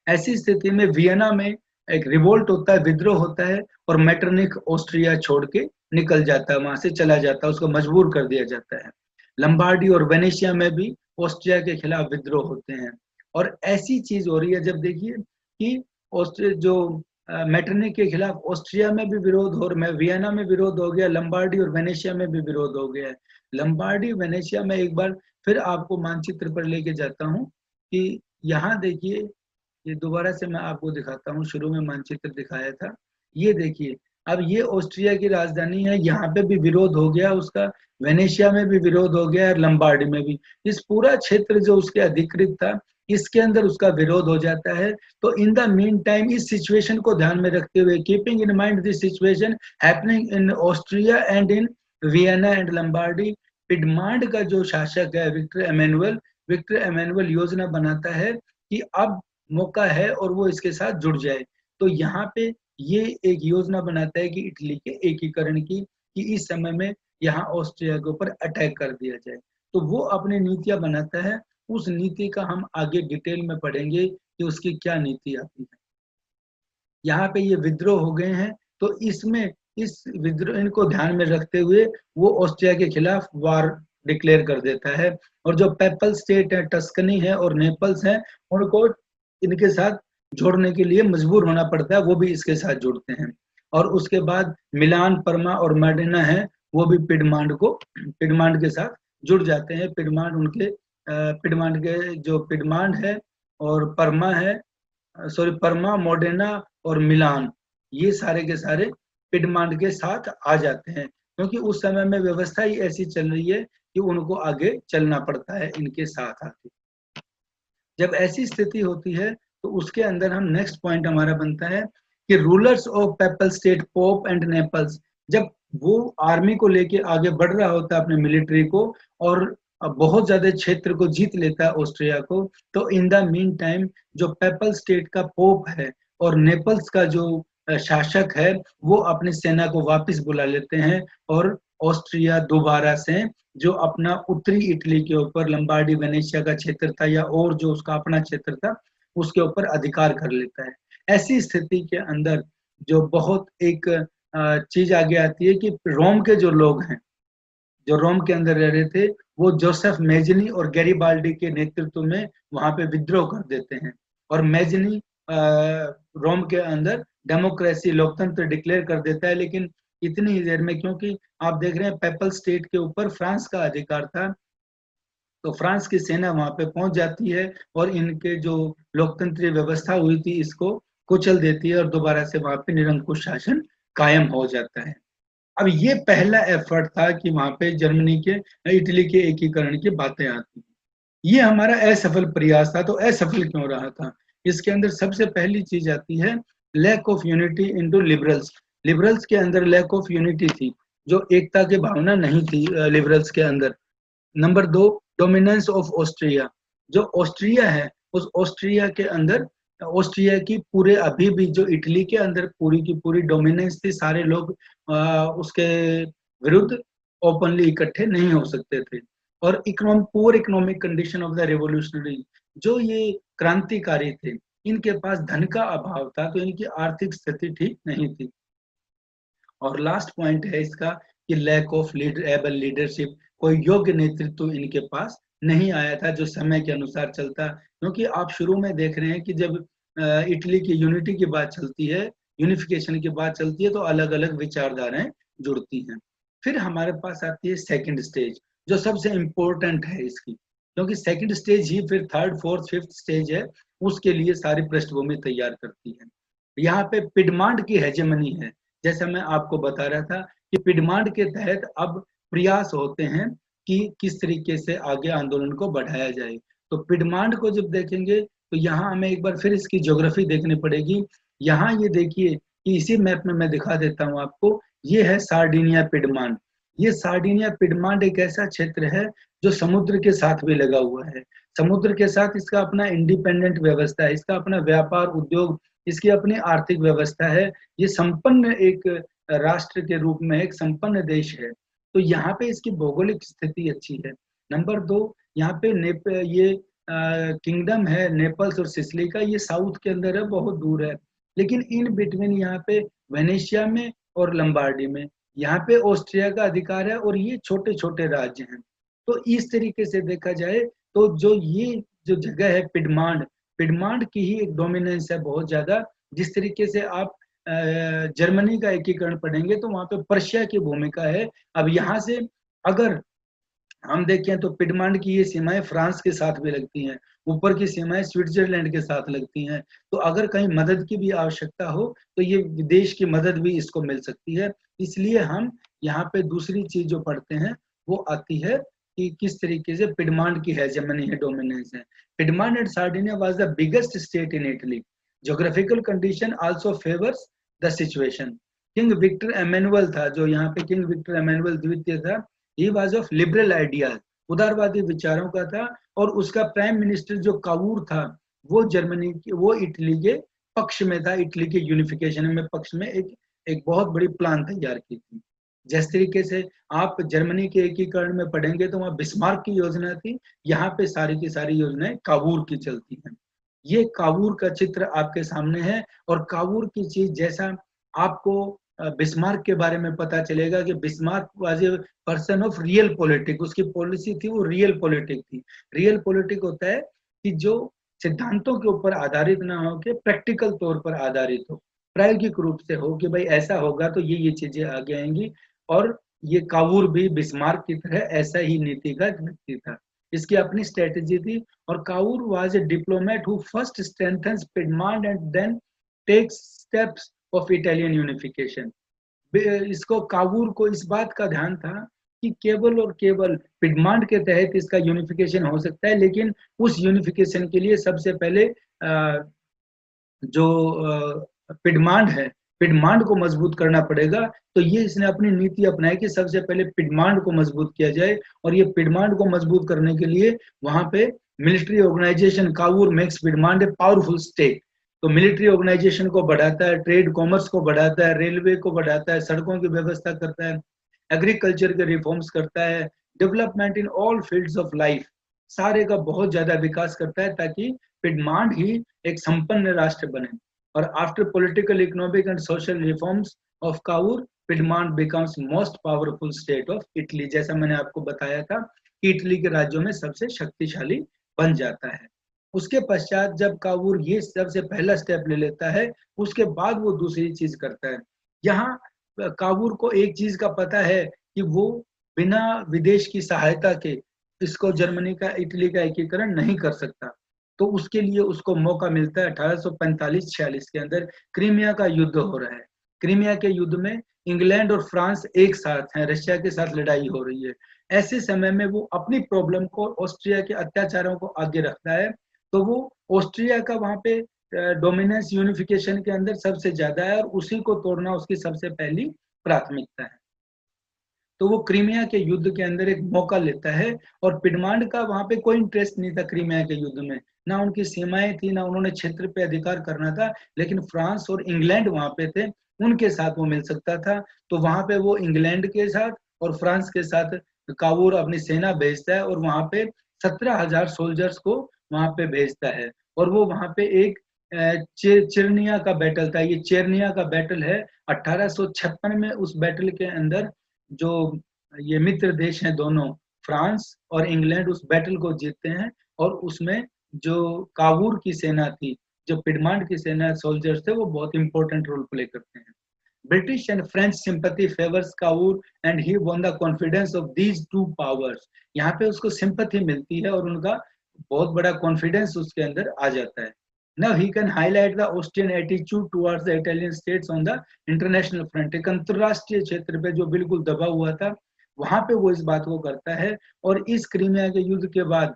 ऐसी स्थिति में वियना में एक रिवोल्ट होता है, विद्रोह होता है और मेटरनिख ऑस्ट्रिया छोड़ के निकल जाता है, वहां से चला जाता है, उसको मजबूर कर दिया जाता है। लंबार्डी और वेनेशिया में भी ऑस्ट्रिया के खिलाफ विद्रोह होते हैं। और ऐसी चीज हो रही है, जब देखिए कि ऑस्ट्रिया जो मेटरनिक के खिलाफ ऑस्ट्रिया में भी विरोध और वियना में विरोध हो गया, लंबार्डी और वेनेशिया में भी विरोध हो गया है। लंबार्डी वेनेशिया में एक बार फिर आपको मानचित्र पर लेके जाता हूँ कि यहाँ देखिए, ये दोबारा से मैं आपको दिखाता हूँ, शुरू में मानचित्र दिखाया था। ये देखिए, अब ये ऑस्ट्रिया की राजधानी है, यहाँ पे भी विरोध हो गया उसका, वेनेशिया में भी विरोध हो गया और लंबार्डी में भी। इस पूरा क्षेत्र जो उसके अधिकृत था, इसके अंदर उसका विरोध हो जाता है। तो इन द मीन टाइम इस सिचुएशन को ध्यान में रखते हुए, keeping in mind this situation happening in Austria and in Vienna and Lombardy, Piedmont का जो शासक है विक्टर एमेनुअल योजना बनाता है कि अब मौका है और वो इसके साथ जुड़ जाए। तो यहाँ पे ये एक योजना बनाता है कि इटली के एकीकरण की, कि इस समय में यहाँ ऑस्ट्रिया के ऊपर अटैक कर दिया जाए। तो वो अपनी नीतियां बनाता है, उस नीति का हम आगे डिटेल में पढ़ेंगे कि उसकी क्या नीति आती है। यहाँ पे ये विद्रोह हो गए हैं, तो इसमें इस विद्रोह इनको ध्यान में रखते हुए वो ऑस्ट्रिया के खिलाफ वार डिक्लेयर कर देता है, और जो पेपल स्टेट है, टस्कनी है और नेपल्स है, उनको इनके साथ जोड़ने के लिए मजबूर होना पड़ता है, वो भी इसके साथ जुड़ते हैं। और उसके बाद मिलान, परमा और मॉडेना है, वो भी पिडमांड के साथ जुड़ जाते हैं। पिडमांड के जो पिडमांड है और परमा है, परमा, मोडेना और मिलान, ये सारे के सारे पिडमांड के साथ आ जाते हैं, क्योंकि उस समय में व्यवस्था ही ऐसी चल रही है कि उनको आगे चलना पड़ता है इनके साथ आके। जब ऐसी स्थिति होती है तो उसके अंदर हम नेक्स्ट पॉइंट हमारा बनता है कि rulers of PayPal state, pope and Naples, जब वो आर्मी को लेके आगे बढ़ रहा होता है अपने मिलिट्री को, और बहुत ज्यादा क्षेत्र को जीत लेता है ऑस्ट्रिया को, तो इन द मीन टाइम जो पेपल स्टेट का पोप है और नेपल्स का जो शासक है, वो अपनी सेना को वापस बुला लेते हैं, और ऑस्ट्रिया दोबारा से जो अपना उत्तरी इटली के ऊपर लंबार्डी वेनेशिया का क्षेत्र था, या और जो उसका अपना क्षेत्र था, उसके ऊपर अधिकार कर लेता है। ऐसी स्थिति के अंदर जो बहुत एक चीज आगे आती है कि रोम के जो लोग हैं, जो रोम के अंदर रह रहे थे, वो जोसेफ मेजनी और गैरिबाल्डी के नेतृत्व में वहां पे विद्रोह कर देते हैं, और मेजनी रोम के अंदर डेमोक्रेसी, लोकतंत्र डिक्लेयर कर देता है। लेकिन इतनी ही देर में, क्योंकि आप देख रहे हैं पेपल स्टेट के ऊपर फ्रांस का अधिकार था, तो फ्रांस की सेना वहां पे पहुंच जाती है और इनके जो लोकतंत्रीय व्यवस्था हुई थी इसको कुचल देती है, और दोबारा से वहां पे निरंकुश शासन कायम हो जाता है। अब ये पहला एफर्ट था कि वहां पे इटली के एकीकरण की बातें आती। ये हमारा असफल प्रयास था। तो असफल क्यों रहा था? इसके अंदर सबसे पहली चीज आती है lack of unity into liberals. Liberals के अंदर लैक ऑफ यूनिटी थी, जो एकता की भावना नहीं थी लिबरल्स के अंदर। Number 2, dominance of Austria. जो ऑस्ट्रिया है, उस ऑस्ट्रिया के अंदर, ऑस्ट्रिया की पूरे अभी भी जो इटली के अंदर पूरी की पूरी डोमिनेंस थी, सारे लोग उसके विरुद्ध ओपनली इकट्ठे नहीं हो सकते थे। और poor economic condition of the revolutionary, जो ये क्रांतिकारी थे, इनके पास धन का अभाव था, तो इनकी आर्थिक स्थिति ठीक नहीं थी। और लास्ट पॉइंट है इसका कि लैक ऑफ एबल लीडरशिप, कोई योग्य नेतृत्व इनके पास नहीं आया था जो समय के अनुसार चलता। क्योंकि आप शुरू में देख रहे हैं कि जब इटली की यूनिटी की बात चलती है, यूनिफिकेशन की बात चलती है, तो अलग अलग विचारधाराएं जुड़ती हैं। फिर हमारे पास आती है सेकंड स्टेज, जो सबसे इंपॉर्टेंट है इसकी, क्योंकि सेकंड स्टेज ही फिर थर्ड, फोर्थ, फिफ्थ स्टेज है, उसके लिए सारी पृष्ठभूमि तैयार करती है। यहाँ पे पिडमांड की हेजेमनी है। जैसा मैं आपको बता रहा था कि पिडमांड के तहत अब प्रयास होते हैं कि किस तरीके से आगे आंदोलन को बढ़ाया जाए। तो पिडमांड को जब देखेंगे तो यहाँ हमें एक बार फिर इसकी ज्योग्राफी देखनी पड़ेगी। यहाँ ये देखिए कि इसी मैप में मैं दिखा देता हूँ आपको, ये है सार्डिनिया पिडमांड। ये सार्डिनिया पिडमांड एक ऐसा क्षेत्र है जो समुद्र के साथ भी लगा हुआ है। समुद्र के साथ इसका अपना इंडिपेंडेंट व्यवस्था है, इसका अपना व्यापार उद्योग, इसकी अपनी आर्थिक व्यवस्था है। ये संपन्न एक राष्ट्र के रूप में एक संपन्न देश है। तो यहाँ पे इसकी भौगोलिक स्थिति अच्छी है। नंबर 2, यहाँ पे ये किंगडम है नेपल्स और सिसिली का, ये साउथ के अंदर है, बहुत दूर है। लेकिन इन बिटवीन यहाँ पे वेनेशिया में और लंबार्डी में यहाँ पे ऑस्ट्रिया का अधिकार है, और ये छोटे छोटे राज्य हैं। तो इस तरीके से देखा जाए तो जो ये जो जगह है पिडमांड, पिडमांड की ही एक डोमिनेंस है बहुत ज्यादा, जिस तरीके से आप जर्मनी का एकीकरण पढ़ेंगे तो वहाँ पे पर्शिया की भूमिका है। अब यहाँ से अगर हम देखें तो पिडमांड की ये सीमाएं फ्रांस के साथ भी लगती हैं, ऊपर की सीमाएं स्विट्जरलैंड के साथ लगती हैं। तो अगर कहीं मदद की भी आवश्यकता हो तो ये विदेश की मदद भी इसको मिल सकती है। इसलिए हम यहाँ पे दूसरी चीज जो पढ़ते हैं वो आती है कि किस तरीके से पिडमांड की हेजेमनी है, डोमिनेंस है। Piedmont and Sardinia was the biggest state in Italy. Geographical condition also favours the situation. King Victor Emmanuel था, जो यहाँ पे किंग विक्टर एमेनुअल द्वितीय था। He was of liberal ideas, उदारवादी विचारों का था। और उसका प्राइम मिनिस्टर जो कावूर था वो इटली के पक्ष में था, इटली के यूनिफिकेशन में पक्ष में एक बहुत बड़ी प्लान तैयार की थी। जिस तरीके से आप जर्मनी के एकीकरण में पढ़ेंगे तो वहां बिस्मार्क की योजना थी, यहाँ पे सारी की सारी योजनाएं कावूर की चलती हैं। ये कावूर का चित्र आपके सामने है। और कावूर की चीज जैसा आपको बिस्मार्क के बारे में पता चलेगा कि Bismarck was a person of real politic, उसकी पॉलिसी थी वो रियल पॉलिटिक थी। रियल पॉलिटिक होता है कि जो सिद्धांतों के ऊपर आधारित ना हो के प्रैक्टिकल तौर पर आधारित हो, प्रायोगिक रूप से हो कि भाई ऐसा होगा तो ये चीजें आगे आएंगी। और ये कावूर भी बिस्मार्क की तरह ऐसा ही नीति का व्यक्ति था, इसकी अपनी स्ट्रेटेजी थी। और Cavour was a diplomat who first strengthens Piedmont and then takes steps of Italian unification. इसको कावूर को इस बात का ध्यान था कि केवल और केवल पिडमांड के तहत इसका यूनिफिकेशन हो सकता है, लेकिन उस यूनिफिकेशन के लिए सबसे पहले जो पिडमांड है, पिडमांड को मजबूत करना पड़ेगा। तो ये इसने अपनी नीति अपनाई कि सबसे पहले पिडमांड को मजबूत किया जाए। और ये पिडमांड को मजबूत करने के लिए वहां पे military organisation Cavour makes Piedmont a powerful state. तो मिलिट्री ऑर्गेनाइजेशन को बढ़ाता है, ट्रेड कॉमर्स को बढ़ाता है, रेलवे को बढ़ाता है, सड़कों की व्यवस्था करता है, एग्रीकल्चर के रिफॉर्म्स करता है, development in all fields of life, सारे का बहुत ज्यादा विकास करता है ताकि पिडमांड ही एक संपन्न राष्ट्र बने। और after political, economic and social reforms of Cavour, Piedmont becomes most powerful state of Italy. जैसा मैंने आपको बताया था कि इटली के राज्यों में सबसे शक्तिशाली बन जाता है। उसके पश्चात जब कावूर ये सबसे पहला स्टेप ले लेता है, उसके बाद वो दूसरी चीज करता है। यहाँ कावूर को एक चीज का पता है कि वो बिना विदेश की सहायता के इसको जर्मनी का, इटली का एकीकरण नहीं कर सकता। तो उसके लिए उसको मौका मिलता है 1845-46 के अंदर। क्रीमिया का युद्ध हो रहा है। क्रीमिया के युद्ध में इंग्लैंड और फ्रांस एक साथ हैं, रशिया के साथ लड़ाई हो रही है। ऐसे समय में वो अपनी प्रॉब्लम को ऑस्ट्रिया के अत्याचारों को आगे रखता है। तो वो ऑस्ट्रिया का वहां पे डोमिनेंस यूनिफिकेशन के अंदर सबसे ज्यादा है और उसी को तोड़ना उसकी सबसे पहली प्राथमिकता है। तो वो क्रीमिया के युद्ध के अंदर एक मौका लेता है। और पिडमांड का वहां पे कोई इंटरेस्ट नहीं था क्रीमिया के युद्ध में, ना उनकी सीमाएं थी, ना उन्होंने क्षेत्र पे अधिकार करना था। लेकिन फ्रांस और इंग्लैंड वहां पे थे, उनके साथ वो मिल सकता था। तो वहां पे वो इंग्लैंड के साथ और फ्रांस के साथ कावूर अपनी सेना भेजता है और वहां पे 17,000 सोल्जर्स को वहां पे भेजता है। और वो वहां पे एक चिरनिया का बैटल था, ये चेरनिया का बैटल है 1856 में। उस बैटल के अंदर जो ये मित्र देश हैं दोनों, फ्रांस और इंग्लैंड, उस बैटल को जीतते हैं। और उसमें जो कावूर की सेना थी, जो पिडमांड की सेना सोल्जर्स थे, वो बहुत इंपॉर्टेंट रोल प्ले करते हैं। British and French sympathy favours Cavour and he won the confidence of these two powers. यहाँ पे उसको सिंपैथी मिलती है और उनका बहुत बड़ा कॉन्फिडेंस उसके अंदर आ जाता है। Now he can highlight the Austrian attitude towards the Italian states on the international front। एक अंतरराष्ट्रीय क्षेत्र पे जो बिल्कुल दबा हुआ था, वहां पे वो इस बात को करता है। और इस क्रीमिया के युद्ध के बाद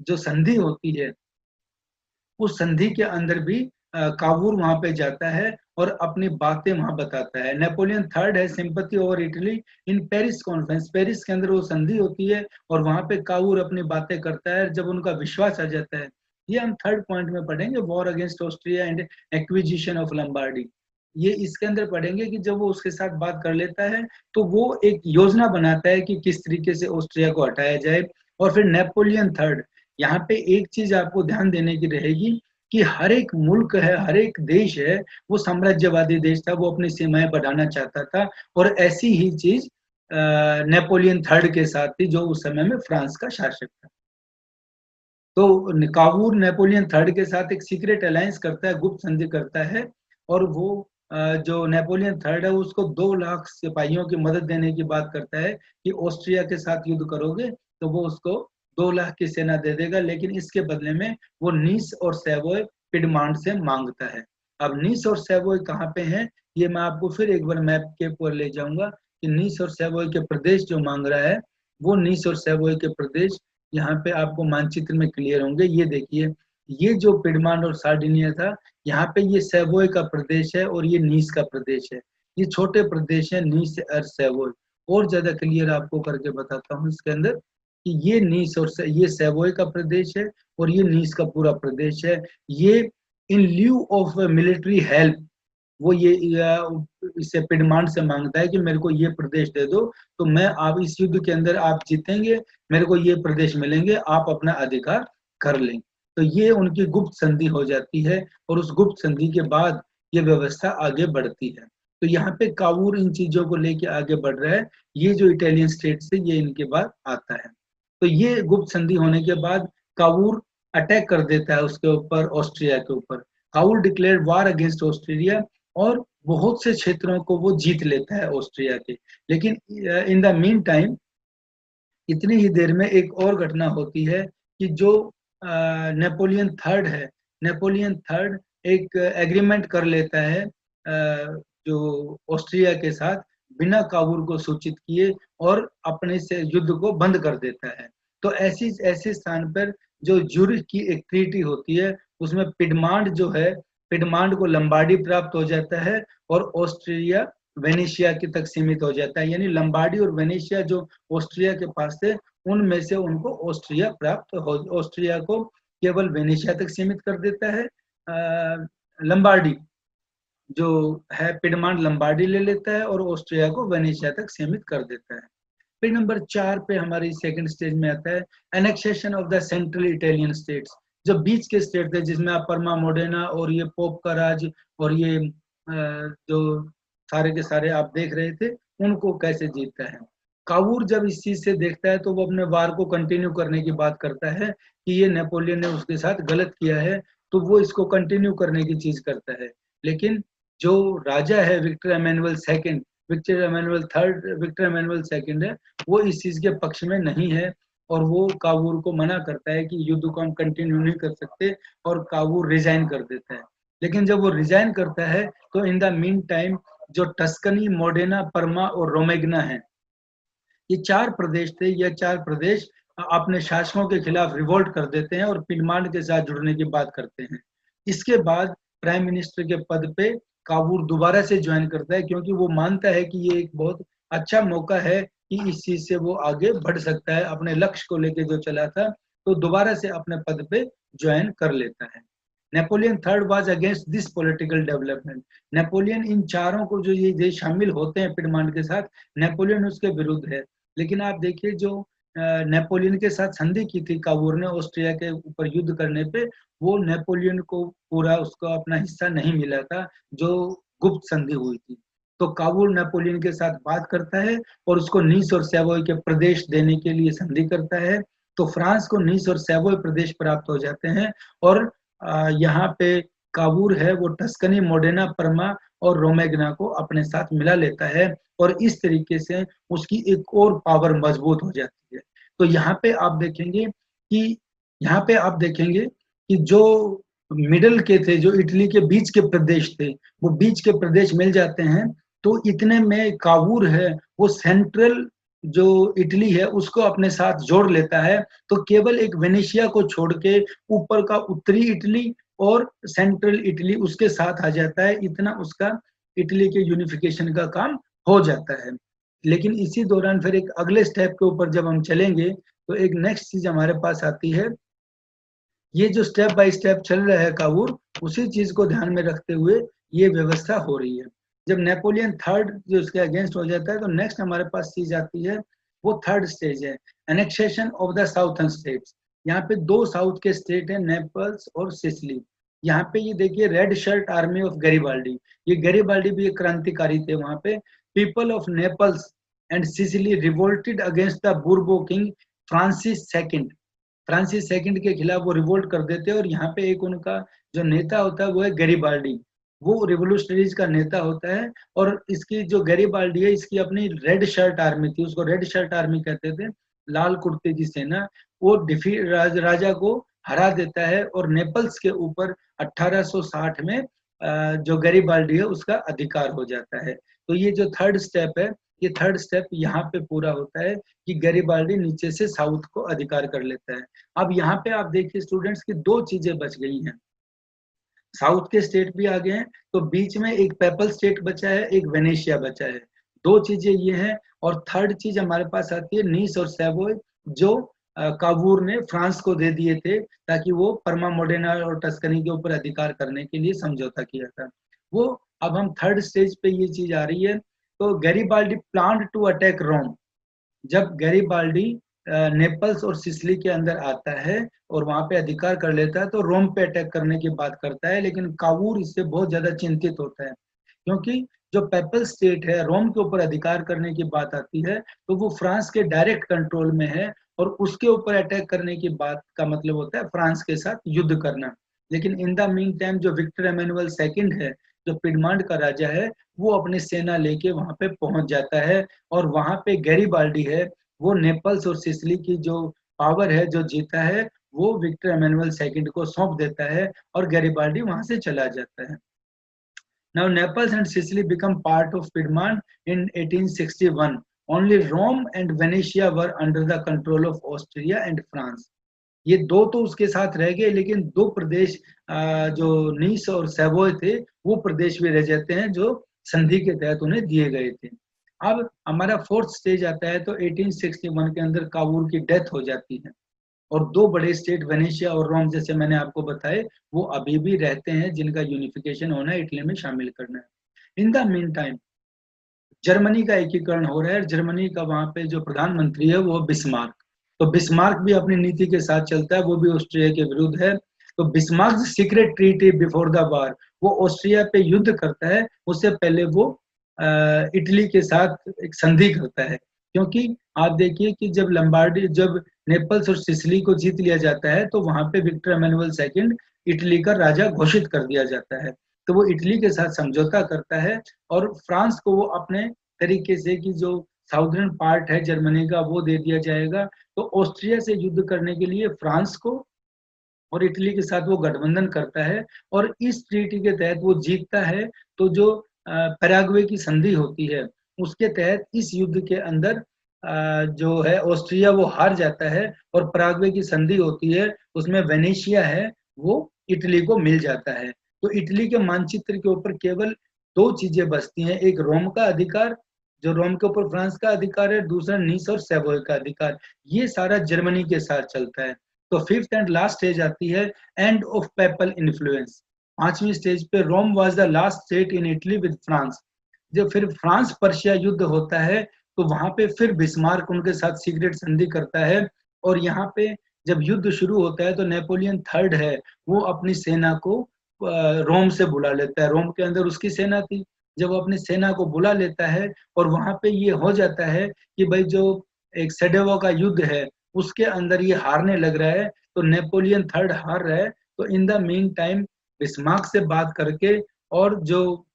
जो संधि होती है, उस संधि के अंदर भी कावूर वहां पे जाता है और अपनी बातें वहां बताता है। नेपोलियन थर्ड है sympathy over Italy in Paris conference. Paris के अंदर वो संधि होती है और वहां पे कावूर अपनी बातें करता है जब उनका विश्वास आ जाता है। ये हम थर्ड पॉइंट में पढ़ेंगे, war against Austria and acquisition of लंबार्डी। ये इसके अंदर पढ़ेंगे कि जब वो उसके साथ बात कर लेता है तो वो एक योजना बनाता है कि किस तरीके से ऑस्ट्रिया को हटाया जाए। और फिर नेपोलियन थर्ड, यहाँ पे एक चीज आपको ध्यान देने की रहेगी कि हर एक मुल्क है, हर एक देश है, वो साम्राज्यवादी देश था, वो अपनी सीमाएं बढ़ाना चाहता था। और ऐसी ही चीज नेपोलियन थर्ड के साथ थी, जो उस समय में फ्रांस का शासक था। तो कावूर नेपोलियन थर्ड के साथ एक सीक्रेट अलायंस करता है, गुप्त संधि करता है। और वो जो नेपोलियन थर्ड है उसको 2 लाख सिपाहियों की मदद देने की बात करता है कि ऑस्ट्रिया के साथ युद्ध करोगे तो वो उसको 2 लाख की सेना दे देगा, लेकिन इसके बदले में वो नीस और सेवोय पिडमांड से मांगता है। अब नीस और सेवोय कहाँ पे हैं, ये मैं आपको फिर एक बार मैप के ऊपर ले जाऊंगा कि नीस और सेवोय के प्रदेश जो मांग रहा है वो नीस और सेवोय के प्रदेश यहाँ पे आपको मानचित्र में क्लियर होंगे। ये देखिए, ये जो पिडमांड और सार्डिनिया था, यहाँ पे ये सेवोय का प्रदेश है और ये नीस का प्रदेश है। ये छोटे प्रदेश है नीस और सेवोय। और ज्यादा क्लियर आपको करके बताता हूँ इसके अंदर कि ये नीस और ये सेवोय का प्रदेश है और ये नीस का पूरा प्रदेश है। ये इन ल्यू ऑफ मिलिट्री हेल्प वो ये इससे पिडमांड से मांगता है कि मेरे को ये प्रदेश दे दो, तो मैं आप इस युद्ध के अंदर आप जीतेंगे, मेरे को ये प्रदेश मिलेंगे, आप अपना अधिकार कर लें। तो ये उनकी गुप्त संधि हो जाती है और उस गुप्त संधि के बाद ये व्यवस्था आगे बढ़ती है। तो यहाँ पे कावूर इन चीजों को लेके आगे बढ़ रहा है। ये जो इटालियन स्टेट से ये इनके बाद आता है। तो ये गुप्त संधि होने के बाद कावूर अटैक कर देता है उसके ऊपर, ऑस्ट्रिया के ऊपर। कावूर डिक्लेयर वार अगेंस्ट ऑस्ट्रेलिया और बहुत से क्षेत्रों को वो जीत लेता है ऑस्ट्रिया के। लेकिन इन द मीन टाइम इतनी ही देर में एक और घटना होती है कि जो नेपोलियन थर्ड है, नेपोलियन थर्ड एक एग्रीमेंट कर लेता है जो ऑस्ट्रिया के साथ बिना काबूल को सूचित किए और अपने से युद्ध को बंद कर देता है। तो ऐसी ऐसे स्थान पर जो ज्यूरिख की एक ट्रीटी होती है उसमें पिडमांड जो है, पिडमांड को लंबार्डी प्राप्त हो जाता है और ऑस्ट्रिया वेनेशिया की तक सीमित हो जाता है। यानी लंबार्डी और वेनेशिया जो ऑस्ट्रिया के पास थे उनमें से उनको ऑस्ट्रिया प्राप्त हो, ऑस्ट्रिया को केवल वेनेशिया तक सीमित कर देता है। लंबार्डी जो है पिडमांड लंबार्डी ले लेता है और ऑस्ट्रिया को वेनेशिया तक सीमित कर देता है। फिर नंबर 4 पे हमारी सेकंड स्टेज में आता है annexation of the central Italian states. जो बीच के स्टेट थे जिसमें पर्मा मोडेना और ये पोप का राज और ये जो सारे के सारे आप देख रहे थे उनको कैसे जीतता है। कावूर जब इस चीज से देखता है तो वो अपने वार को कंटिन्यू करने की बात करता है कि ये नेपोलियन ने उसके साथ गलत किया है, तो वो इसको कंटिन्यू करने की चीज करता है। लेकिन जो राजा है Victor Emmanuel second, Victor Emmanuel third, Victor Emmanuel second है, वो इस चीज के पक्ष में नहीं है और वो कावूर को मना करता है कि युद्ध को हम कंटिन्यू नहीं कर सकते और कावूर रिजाइन कर देता है। लेकिन जब वो रिजाइन करता है तो इन द मीन टाइम जो टस्कनी, मोडेना, पर्मा और रोमेग्ना है, ये 4 प्रदेश थे। ये 4 प्रदेश अपने शासकों के खिलाफ रिवोल्ट कर देते हैं और पिडमांड के साथ जुड़ने की बात करते हैं। इसके बाद प्राइम मिनिस्टर के पद पे कावूर दोबारा से ज्वाइन करता है क्योंकि वो मानता है कि ये एक बहुत अच्छा मौका है कि इस चीज से वो आगे बढ़ सकता है, अपने लक्ष्य को लेके जो चला था, तो दोबारा से अपने पद पे ज्वाइन कर लेता है। Napoleon third was against this political development. Napoleon इन चारों को जो ये देश शामिल होते हैं पिडमांड के साथ, नेपोलियन उसके विरुद्ध है। लेकिन आप देखिए जो नेपोलियन के साथ संधि की थी कावूर ने ऑस्ट्रिया के ऊपर युद्ध करने पे, वो नेपोलियन को पूरा उसको अपना हिस्सा नहीं मिला था जो गुप्त संधि हुई थी। तो कावूर नेपोलियन के साथ बात करता है और उसको नीस और सेवोय के प्रदेश देने के लिए संधि करता है। तो फ्रांस को नीस और सेवोय प्रदेश प्राप्त हो जाते हैं और यहाँ पे कावूर है वो टस्कनी, मोडेना, पर्मा और रोमेग्ना को अपने साथ मिला लेता है और इस तरीके से उसकी एक और पावर मजबूत हो जाती है। तो यहाँ पे आप देखेंगे कि यहाँ पे आप देखेंगे कि जो मिडल के थे, जो इटली के बीच के प्रदेश थे, वो बीच के प्रदेश मिल जाते हैं। तो इतने में कावूर है वो सेंट्रल जो इटली है उसको अपने साथ जोड़ लेता है। तो केवल एक वेनेशिया को छोड़ के ऊपर का उत्तरी इटली और सेंट्रल इटली उसके साथ आ जाता है। इतना उसका इटली के यूनिफिकेशन का काम हो जाता है। लेकिन इसी दौरान फिर एक अगले स्टेप के ऊपर जब हम चलेंगे तो एक नेक्स्ट चीज हमारे पास आती है। ये जो स्टेप बाय स्टेप चल रहा है कावूर, उसी चीज को ध्यान में रखते हुए ये व्यवस्था हो रही है। जब नेपोलियन थर्ड जो इसके अगेंस्ट हो जाता है तो नेक्स्ट हमारे पास चीज आती है, वो थर्ड स्टेज है annexation of the southern states. यहाँ पे 2 साउथ के स्टेट है, नेपल्स और सिसिली। यहाँ पे ये देखिए red shirt army of Garibaldi, ये गैरिबाल्डी भी एक क्रांतिकारी थे वहां पे। People of Naples and Sicily revolted against the Bourbon king Francis second. Francis second के खिलाफ वो रिवोल्ट कर देते हैं और यहाँ पे एक उनका जो नेता होता है वो है गैरिबाल्डी। वो रिवोल्यूशनरीज का नेता होता है। और इसकी जो गैरिबाल्डी है, इसकी अपनी रेड शर्ट आर्मी थी, उसको रेड शर्ट आर्मी कहते थे, लाल कुर्ते की सेना। वो राजा को हरा देता है और नेपल्स के ऊपर 1860 में जो गैरिबाल्डी है उसका अधिकार हो जाता है। तो ये जो थर्ड स्टेप है, ये थर्ड स्टेप यहाँ पे पूरा होता है कि गैरिबाल्डी नीचे से साउथ को अधिकार कर लेता है। अब यहाँ पे आप देखिए स्टूडेंट्स की दो चीजें बच गई हैं, साउथ के स्टेट भी आ गए हैं, तो बीच में एक पेपल स्टेट बचा है, एक वेनेशिया बचा है। दो चीजें ये हैं। और थर्ड चीज हमारे पास आती है नीस और सैवोय, जो कावूर ने फ्रांस को दे दिए थे ताकि वो परमा मोडेना और टस्कनी के ऊपर अधिकार करने के लिए समझौता किया था वो। अब हम थर्ड स्टेज पे ये चीज आ रही है। तो गैरिबाल्डी प्लान्ड टू अटैक रोम। जब गैरिबाल्डी नेपल्स और सिसिली के अंदर आता है और वहां पे अधिकार कर लेता है, तो रोम पे अटैक करने की बात करता है, लेकिन कावूर इससे बहुत ज्यादा चिंतित होता है, क्योंकि जो पेपल स्टेट है, रोम के ऊपर अधिकार करने की बात आती है तो वो फ्रांस के डायरेक्ट कंट्रोल में है, और उसके ऊपर अटैक करने की बात का मतलब होता है फ्रांस के साथ युद्ध करना। लेकिन इन द मीन टाइम जो विक्टर एमेनुअल सेकंड है, जो पिडमांट का राजा है, वो अपनी सेना लेके वहां पे पहुंच जाता है, और वहां पे गैरिबाल्डी है, वो नेपल्स और सिसिली की जो पावर है, जो जीता है, वो विक्टर एमेनुअल सेकंड को सौंप देता है, और गैरिबाल्डी वहां से चला जाता है। Now Naples and Sicily become part of Piedmont in 1861. Only Rome and Venetia were under the control of Austria and France. ये दो तो उसके साथ रह गए, लेकिन दो प्रदेश जो नीस और सैवोय थे, वो प्रदेश भी रह जाते हैं जो संधि के तहत उन्हें दिए गए थे। अब हमारा फोर्थ स्टेज आता है, तो 1861 के अंदर काबुल की डेथ हो जाती है, और दो बड़े स्टेट वेनेशिया और रोम, जैसे मैंने आपको बताए, वो अभी भी रहते हैं, जिनका यूनिफिकेशन होना है, इटली में शामिल करना है। इन द मीन टाइम जर्मनी का एकीकरण हो रहा है। जर्मनी का वहां पे जो प्रधानमंत्री है वो बिस्मार्क, तो बिस्मार्क भी अपनी नीति के साथ चलता है, वो भी ऑस्ट्रिया के विरुद्ध है। तो Bismarck secret treaty before the war, वो ऑस्ट्रिया पे युद्ध करता है, उससे पहले वो इटली के साथ एक संधि करता है। क्योंकि आप देखिए कि जब नेपल्स और सिसिली को जीत लिया जाता है, तो वहां पे विक्टर एमेनुअल सेकंड इटली का राजा घोषित कर दिया जाता है। तो वो इटली के साथ समझौता करता है, और फ्रांस को वो अपने तरीके से कि जो साउदर्न पार्ट है जर्मनी का, वो दे दिया जाएगा। तो ऑस्ट्रिया से युद्ध करने के लिए फ्रांस को और इटली के साथ वो गठबंधन करता है, और इस ट्रीटी के तहत वो जीतता है। तो जो पैराग्वे की संधि होती है, उसके तहत इस युद्ध के अंदर जो है ऑस्ट्रिया वो हार जाता है, और पैराग्वे की संधि होती है, उसमें वेनेशिया है वो इटली को मिल जाता है। तो इटली के मानचित्र के ऊपर केवल दो चीजें बचती हैं, एक रोम का अधिकार, जो रोम के ऊपर फ्रांस का अधिकार है, दूसरा नीस और सैवोय का अधिकार। ये सारा जर्मनी के साथ चलता है। तो फिफ्थ एंड लास्ट स्टेज आती है, एंड ऑफ पेपल इन्फ्लुएंस। पांचवी स्टेज पे Rome was the last state in Italy with France. जब फिर फ्रांस पर्शिया युद्ध होता है, तो वहां पे फिर बिस्मार्क उनके साथ सीक्रेट संधि करता है, और यहाँ पे जब युद्ध शुरू होता है, तो नेपोलियन थर्ड है, वो अपनी सेना को रोम से बुला लेता है। रोम के अंदर उसकी सेना थी, जब वो अपनी सेना को बुला लेता है, और वहां पे ये हो जाता है कि भाई जो एक सेडेवो का युद्ध है, उसके अंदर ये हारने लग रहा है, तो नेपोलियन थर्ड हार रहा है। तो in the mean time Bismarck से बात करके, और जो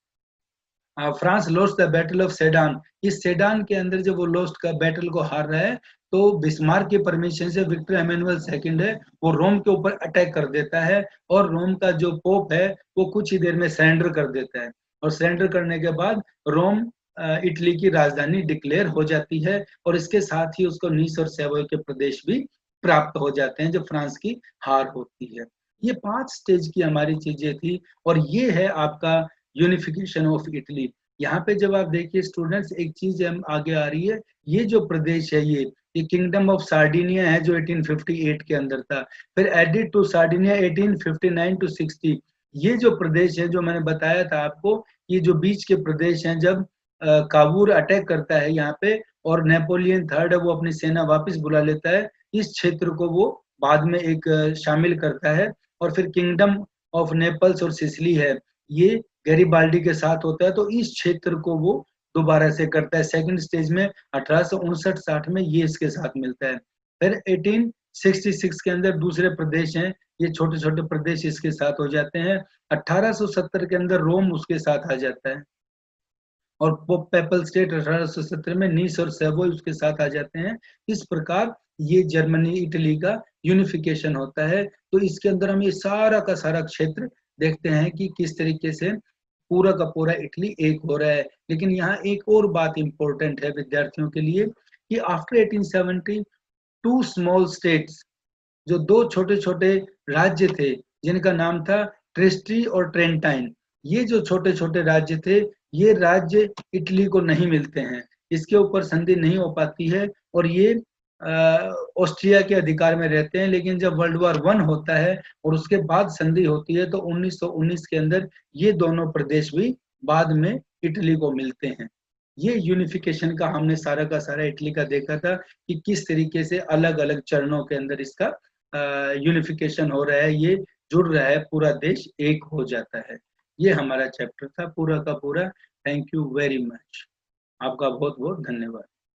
France lost the battle of sedan, इस सेडान के अंदर जब वो लॉस्ट का बैटल को हार रहा है, तो बिस्मार्क की परमिशन से विक्टर एमेनुअल सेकंड है, वो रोम के ऊपर अटैक कर देता है, और रोम का जो पोप है वो कुछ ही देर में सरेंडर कर देता है, और सरेंडर करने के बाद रोम इटली की राजधानी डिक्लेयर हो जाती है, और इसके साथ ही उसको नीस और सेवोय के प्रदेश भी प्राप्त हो जाते हैं, जो फ्रांस की हार होती है। ये 5 स्टेज की हमारी चीजें थी, और ये है आपका यूनिफिकेशन ऑफ इटली। यहाँ पे जब आप देखिए स्टूडेंट्स, एक चीज हम आगे आ रही है, ये जो प्रदेश है, ये किंगडम ऑफ सार्डिनिया है, जो 1858 के अंदर था, फिर एडिड टू सार्डिनिया 1859 टू 60। ये जो प्रदेश है, जो मैंने बताया था आपको, ये जो बीच के प्रदेश हैं, जब काबूल अटैक करता है यहाँ पे, और नेपोलियन थर्ड है वो अपनी सेना वापस बुला लेता है, इस क्षेत्र को वो बाद में एक शामिल करता है। और फिर किंगडम ऑफ नेपल्स और सिसिली है, ये गैरिबाल्डी के साथ होता है, तो इस क्षेत्र को वो दोबारा से करता है। सेकंड स्टेज में 1859-60 में ये इसके साथ मिलता है। फिर 66 के अंदर दूसरे प्रदेश हैं, ये छोटे छोटे प्रदेश इसके साथ हो जाते हैं। 1870 के अंदर रोम उसके साथ आ जाता है और पोप पेपल स्टेट 1870 में नीस और सेवोय उसके साथ आ जाते हैं। इस प्रकार ये जर्मनी इटली का यूनिफिकेशन होता है। तो इसके अंदर हम ये सारा का सारा क्षेत्र देखते हैं कि किस तरीके से पूरा का पूरा इटली एक हो रहा है। लेकिन यहाँ एक और बात इंपॉर्टेंट है विद्यार्थियों के लिए कि आफ्टर 1870 टू स्मॉल स्टेट्स, जो दो छोटे छोटे राज्य थे जिनका नाम था ट्रिस्टी और ट्रेंटाइन, ये जो छोटे छोटे राज्य थे ये राज्य इटली को नहीं मिलते हैं, इसके ऊपर संधि नहीं हो पाती है और ये ऑस्ट्रिया के अधिकार में रहते हैं। लेकिन जब वर्ल्ड वॉर 1 होता है और उसके बाद संधि होती है तो 1919 के अंदर ये दोनों प्रदेश भी बाद में इटली को मिलते हैं। ये यूनिफिकेशन का हमने सारा का सारा इटली का देखा था कि किस तरीके से अलग अलग चरणों के अंदर इसका यूनिफिकेशन हो रहा है, ये जुड़ रहा है, पूरा देश एक हो जाता है। ये हमारा चैप्टर था पूरा का पूरा। थैंक यू वेरी मच, आपका बहुत बहुत धन्यवाद।